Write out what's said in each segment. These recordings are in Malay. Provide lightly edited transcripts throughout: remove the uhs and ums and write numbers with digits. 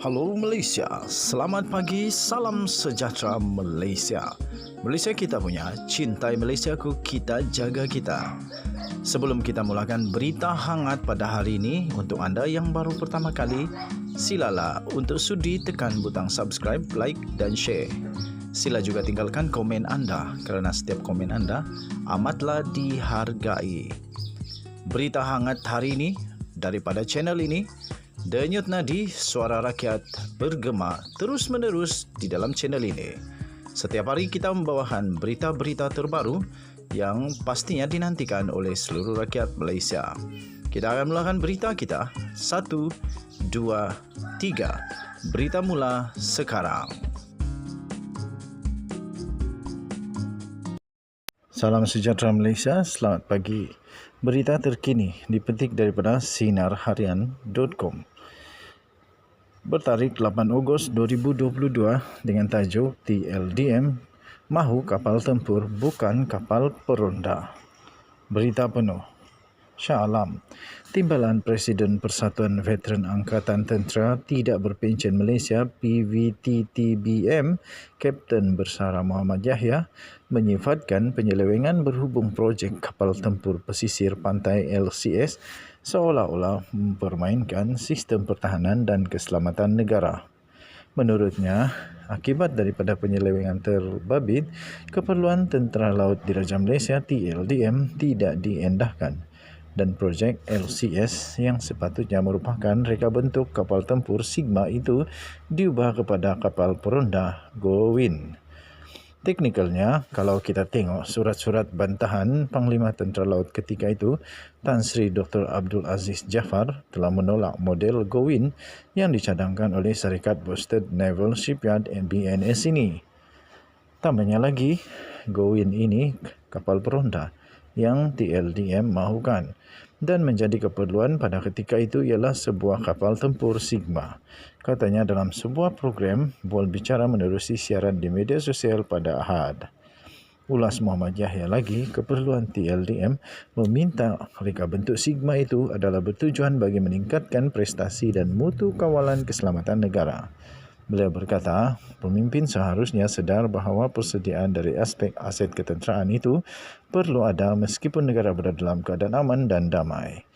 Halo Malaysia, selamat pagi, salam sejahtera Malaysia. Malaysia kita punya, cintai Malaysiaku, kita jaga kita. Sebelum kita mulakan berita hangat pada hari ini, untuk anda yang baru pertama kali, silalah untuk sudi tekan butang subscribe, like dan share. Sila juga tinggalkan komen anda kerana setiap komen anda amatlah dihargai. Berita hangat hari ini daripada channel ini, Denyut nadi suara rakyat bergema terus-menerus di dalam channel ini. Setiap hari kita membawakan berita-berita terbaru yang pastinya dinantikan oleh seluruh rakyat Malaysia. Kita akan mulakan berita kita. 1, 2, 3. Berita mula sekarang. Salam sejahtera Malaysia, selamat pagi. Berita terkini dipetik daripada sinarharian.com. Bertarikh 8 Ogos 2022 dengan tajuk TLDM mahu kapal tempur bukan kapal peronda. Berita penuh. Shah Alam, Timbalan Presiden Persatuan Veteran Angkatan Tentera Tidak Berpencen Malaysia PVTTBM, Kapten Bersara Muhammad Yahya, menyifatkan penyelewengan berhubung projek kapal tempur pesisir pantai LCS seolah-olah mempermainkan sistem pertahanan dan keselamatan negara. Menurutnya, akibat daripada penyelewengan terbabit, keperluan Tentera Laut Diraja Malaysia TLDM tidak diendahkan dan projek LCS yang sepatutnya merupakan reka bentuk kapal tempur Sigma itu diubah kepada kapal peronda Gowin. Teknikalnya, kalau kita tengok surat-surat bantahan Panglima Tentera Laut ketika itu, Tan Sri Dr. Abdul Aziz Jaafar telah menolak model Gowin yang dicadangkan oleh Syarikat Boston Naval Shipyard BNS ini. Tambahnya lagi, Gowin ini kapal peronda yang TLDM mahukan dan menjadi keperluan pada ketika itu ialah sebuah kapal tempur Sigma. Katanya dalam sebuah program Bual Bicara menerusi siaran di media sosial pada Ahad. Ulas Muhammad Yahya lagi, keperluan TLDM meminta reka bentuk Sigma itu adalah bertujuan bagi meningkatkan prestasi dan mutu kawalan keselamatan negara. Beliau berkata, pemimpin seharusnya sedar bahawa persediaan dari aspek aset ketenteraan itu perlu ada meskipun negara berada dalam keadaan aman dan damai.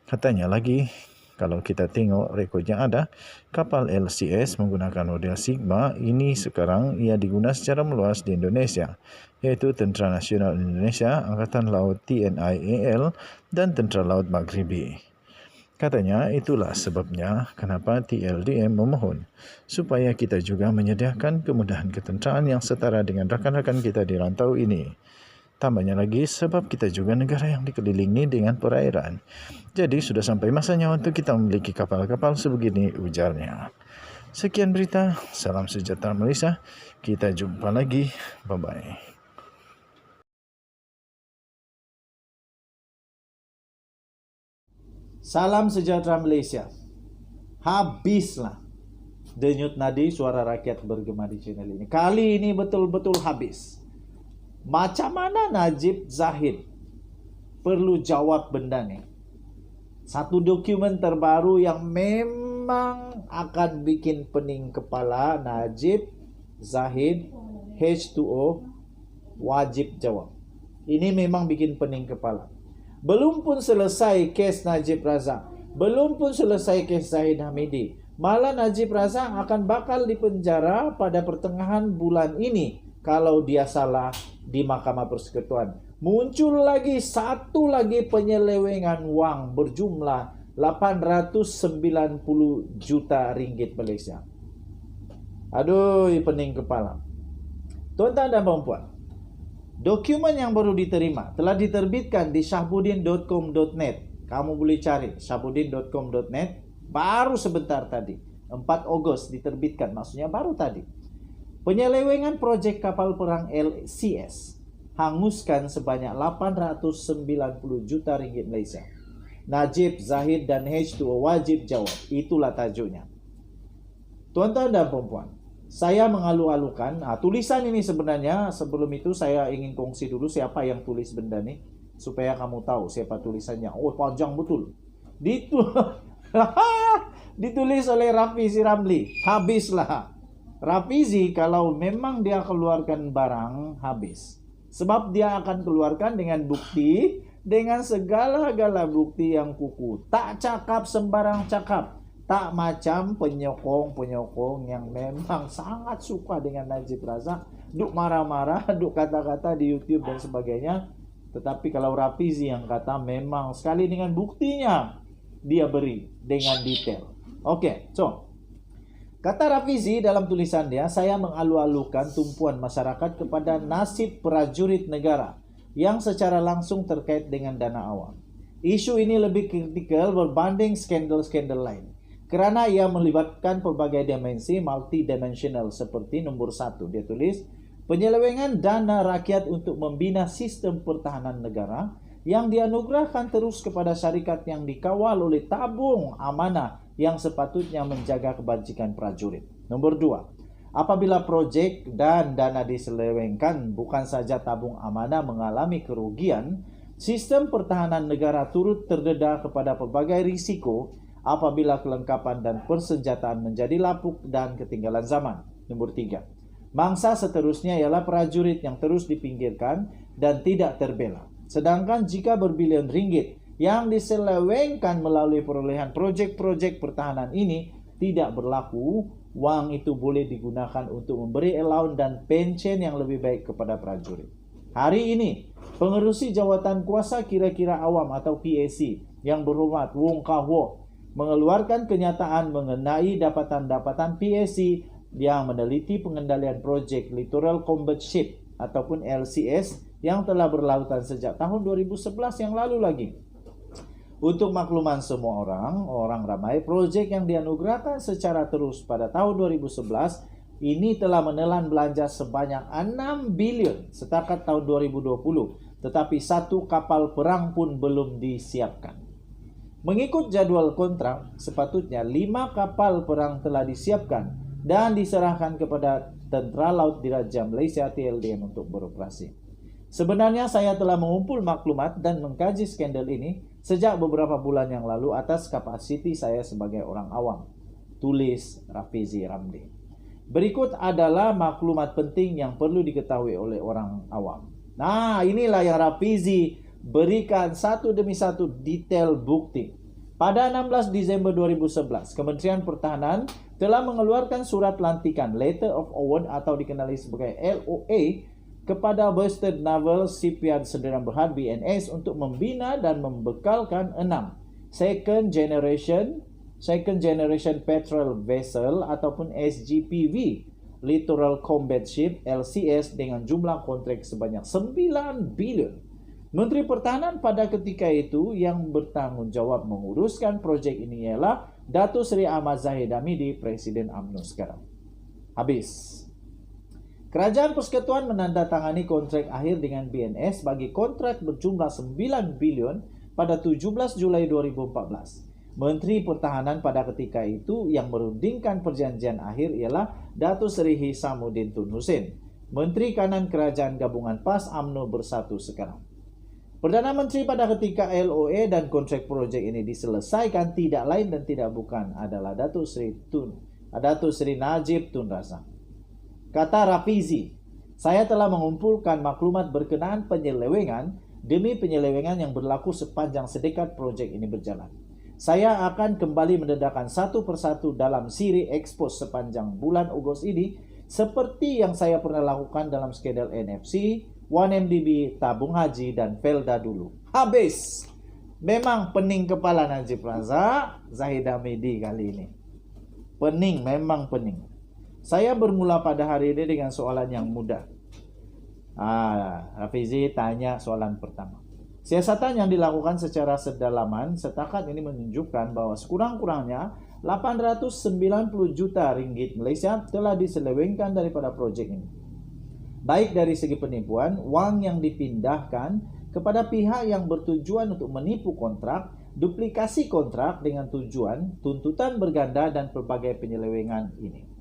Katanya lagi, kalau kita tengok rekod yang ada, kapal LCS menggunakan model Sigma ini sekarang ia digunakan secara meluas di Indonesia, iaitu Tentera Nasional Indonesia, Angkatan Laut TNI AL dan Tentera Laut Maghribi. Katanya itulah sebabnya kenapa TLDM memohon supaya kita juga menyediakan kemudahan ketenteraan yang setara dengan rakan-rakan kita di rantau ini. Tambahnya lagi sebab kita juga negara yang dikelilingi dengan perairan. Jadi sudah sampai masanya untuk kita memiliki kapal-kapal sebegini, ujarnya. Sekian berita, salam sejahtera Malaysia. Kita jumpa lagi. Bye-bye. Salam sejahtera Malaysia. Habislah denyut nadi suara rakyat bergema di channel ini. Kali ini betul-betul habis. Macam mana Najib Zahid perlu jawab benda ni? Satu dokumen terbaru yang memang akan bikin pening kepala Najib Zahid H2O wajib jawab. Ini memang bikin pening kepala. Belum pun selesai kes Najib Razak, belum pun selesai kes Zahid Hamidi, malah Najib Razak akan bakal dipenjara pada pertengahan bulan ini kalau dia salah di Mahkamah Persekutuan. Muncul lagi satu lagi penyelewengan wang berjumlah 890 juta ringgit Malaysia. Aduh, pening kepala. Tuan-tuan dan puan-puan, dokumen yang baru diterima telah diterbitkan di syahbudin.com.net. Kamu boleh cari syahbudin.com.net. Baru sebentar tadi, 4 Ogos diterbitkan, maksudnya baru tadi. Penyelewengan projek kapal perang LCS hanguskan sebanyak 890 juta ringgit Malaysia. Najib, Zahid dan H2O wajib jawab. Itulah tajuknya. Tuan-tuan dan puan-puan, saya mengalu-alukan tulisan ini sebenarnya. Sebelum itu saya ingin kongsi dulu siapa yang tulis benda ni, supaya kamu tahu siapa tulisannya. Oh, panjang betul. Ditulis oleh Rafizi Ramli. Habislah. Rafizi kalau memang dia keluarkan barang, habis. Sebab dia akan keluarkan dengan bukti, dengan segala-gala bukti yang kukuh. Tak cakap sembarang cakap. Tak macam penyokong-penyokong yang memang sangat suka dengan Najib Razak. Duk marah-marah, duk kata-kata di YouTube dan sebagainya. Tetapi kalau Rafizi yang kata memang sekali dengan buktinya dia beri dengan detail. Oke, so kata Rafizi dalam tulisan dia, saya mengalu-alukan tumpuan masyarakat kepada nasib prajurit negara yang secara langsung terkait dengan dana awam. Isu ini lebih kritikal berbanding skandal-skandal lain. Kerana ia melibatkan pelbagai dimensi multidimensional seperti nombor 1. Dia tulis, penyelewengan dana rakyat untuk membina sistem pertahanan negara yang dianugerahkan terus kepada syarikat yang dikawal oleh tabung amanah yang sepatutnya menjaga kebajikan prajurit. Nombor 2. Apabila projek dan dana diselewengkan, bukan saja tabung amanah mengalami kerugian, sistem pertahanan negara turut terdedah kepada pelbagai risiko apabila kelengkapan dan persenjataan menjadi lapuk dan ketinggalan zaman. Nombor 3. Mangsa seterusnya ialah prajurit yang terus dipinggirkan dan tidak terbela. Sedangkan jika berbilion ringgit yang diselewengkan melalui perolehan projek-projek pertahanan ini tidak berlaku, wang itu boleh digunakan untuk memberi allowance dan pension yang lebih baik kepada prajurit. Hari ini, pengerusi jawatan kuasa kira-kira awam atau PAC yang berhormat Wong Kah-Wok mengeluarkan kenyataan mengenai dapatan-dapatan PAC yang meneliti pengendalian projek Littoral Combat Ship ataupun LCS yang telah berlautan sejak tahun 2011 yang lalu lagi. Untuk makluman semua orang ramai, projek yang dianugerahkan secara terus pada tahun 2011 ini telah menelan belanja sebanyak 6 bilion setakat tahun 2020, tetapi satu kapal perang pun belum disiapkan. Mengikut jadwal kontrak, sepatutnya 5 kapal perang telah disiapkan dan diserahkan kepada Tentera Laut Diraja Malaysia TLDM untuk beroperasi. Sebenarnya saya telah mengumpul maklumat dan mengkaji skandal ini sejak beberapa bulan yang lalu atas kapasiti saya sebagai orang awam. Tulis Rafizi Ramli. Berikut adalah maklumat penting yang perlu diketahui oleh orang awam. Nah, inilah yang Rafizi berikan satu demi satu detail bukti. Pada 16 Disember 2011, Kementerian Pertahanan telah mengeluarkan surat lantikan Letter of Award atau dikenali sebagai LOA kepada Bastard Naval Shipyard Sdn Bhd BNS untuk membina dan membekalkan 6 second generation petrol vessel ataupun SGPV Littoral Combat Ship LCS dengan jumlah kontrak sebanyak 9 bilion. Menteri Pertahanan pada ketika itu yang bertanggungjawab menguruskan projek ini ialah Datuk Seri Ahmad Zahid Hamidi, Presiden UMNO sekarang. Habis. Kerajaan Persekutuan menandatangani kontrak akhir dengan BNS bagi kontrak berjumlah 9 bilion pada 17 Julai 2014. Menteri Pertahanan pada ketika itu yang merundingkan perjanjian akhir ialah Datuk Seri Hisamuddin Tun Hussein, Menteri Kanan Kerajaan Gabungan PAS UMNO Bersatu sekarang. Perdana Menteri pada ketika LOA dan kontrak projek ini diselesaikan tidak lain dan tidak bukan adalah Datuk Seri Najib Tun Razak. Kata Rafizi, saya telah mengumpulkan maklumat berkenaan penyelewengan demi penyelewengan yang berlaku sepanjang sedekat projek ini berjalan. Saya akan kembali mendedahkan satu persatu dalam siri ekspos sepanjang bulan Ogos ini seperti yang saya pernah lakukan dalam skandal NFC, 1MDB, tabung haji, dan Felda dulu. Habis. Memang pening kepala Najib Razak, Zahid Hamidi kali ini. Pening, memang pening. Saya bermula pada hari ini dengan soalan yang mudah. Rafizi tanya soalan pertama. Siasatan yang dilakukan secara sedalaman setakat ini menunjukkan bahwa sekurang-kurangnya 890 juta ringgit Malaysia telah diselewengkan daripada projek ini. Baik dari segi penipuan, wang yang dipindahkan kepada pihak yang bertujuan untuk menipu kontrak, duplikasi kontrak dengan tujuan, tuntutan berganda dan pelbagai penyelewengan ini.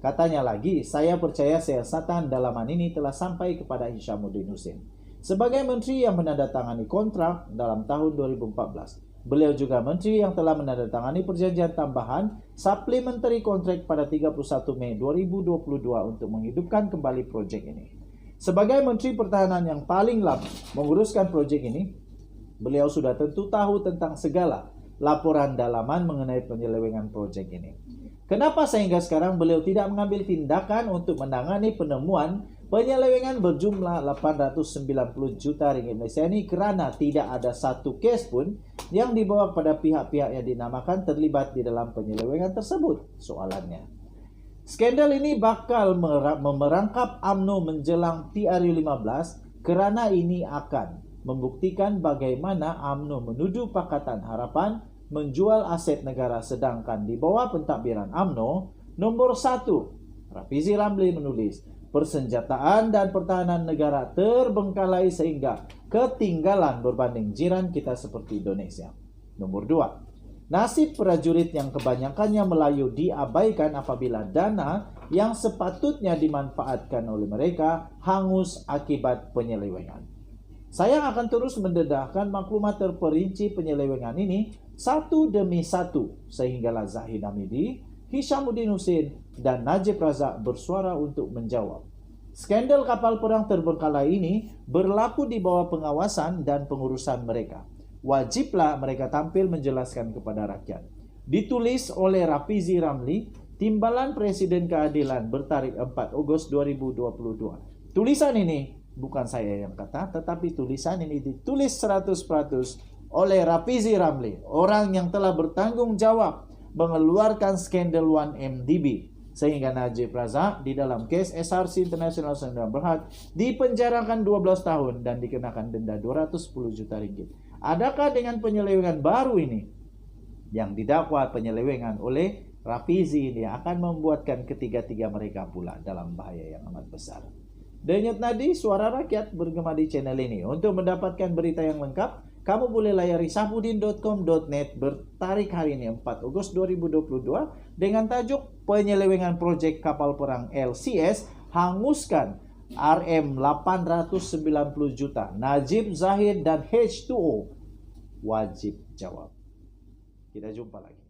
Katanya lagi, saya percaya siasatan dalaman ini telah sampai kepada Hisamuddin Hussein sebagai menteri yang menandatangani kontrak dalam tahun 2014. Beliau juga menteri yang telah menandatangani perjanjian tambahan supplementary contract pada 31 Mei 2022 untuk menghidupkan kembali proyek ini. Sebagai Menteri Pertahanan yang paling lama menguruskan proyek ini, beliau sudah tentu tahu tentang segala laporan dalaman mengenai penyelewengan proyek ini. Kenapa sehingga sekarang beliau tidak mengambil tindakan untuk menangani penemuan penyelewengan berjumlah 890 juta ringgit Malaysia ini, kerana tidak ada satu kes pun yang dibawa pada pihak-pihak yang dinamakan terlibat di dalam penyelewengan tersebut? Soalannya. Skandal ini bakal memerangkap UMNO menjelang PRU15 kerana ini akan membuktikan bagaimana UMNO menuduh Pakatan Harapan menjual aset negara, sedangkan di bawah pentadbiran UMNO, nombor 1, Rafizi Ramli menulis, persenjataan dan pertahanan negara terbengkalai sehingga ketinggalan berbanding jiran kita seperti Indonesia. Nomor 2, nasib prajurit yang kebanyakannya Melayu diabaikan apabila dana yang sepatutnya dimanfaatkan oleh mereka hangus akibat penyelewengan. Saya akan terus mendedahkan maklumat terperinci penyelewengan ini satu demi satu sehinggalah Zahid Hamidi, Hishamuddin Hussein dan Najib Razak bersuara untuk menjawab. Skandal kapal perang terbengkalai ini berlaku di bawah pengawasan dan pengurusan mereka. Wajiblah mereka tampil menjelaskan kepada rakyat. Ditulis oleh Rafizi Ramli, Timbalan Presiden Keadilan, bertarikh 4 Ogos 2022. Tulisan ini bukan saya yang kata, tetapi tulisan ini ditulis 100% oleh Rafizi Ramli, orang yang telah bertanggung jawab mengeluarkan skandal 1MDB, sehingga Najib Razak di dalam kes SRC International Sdn Bhd dipenjarakan 12 tahun dan dikenakan denda 210 juta ringgit. Adakah dengan penyelewengan baru ini yang didakwa penyelewengan oleh Rafizi ini akan membuatkan ketiga-tiga mereka pula dalam bahaya yang amat besar? Denyut Nadi, suara rakyat, bergema di channel ini. Untuk mendapatkan berita yang lengkap, kamu boleh layari sahbudin.com.net bertarikh hari ini 4 Ogos 2022 dengan tajuk penyelewengan proyek kapal perang LCS hanguskan RM 890 juta. Najib, Zahid dan H2O wajib jawab. Kita jumpa lagi.